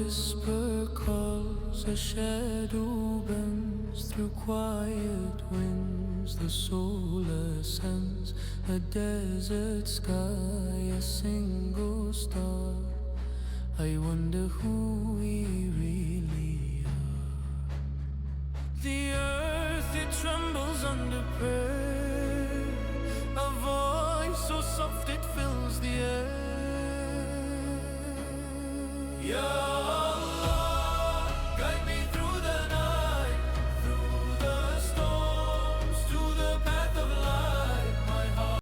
whisper calls, a shadow bends through quiet winds. The soul ascends a desert sky, a single star. I wonder who we really are. The earth, it trembles under prayer, a voice so soft it fills the air. Yeah.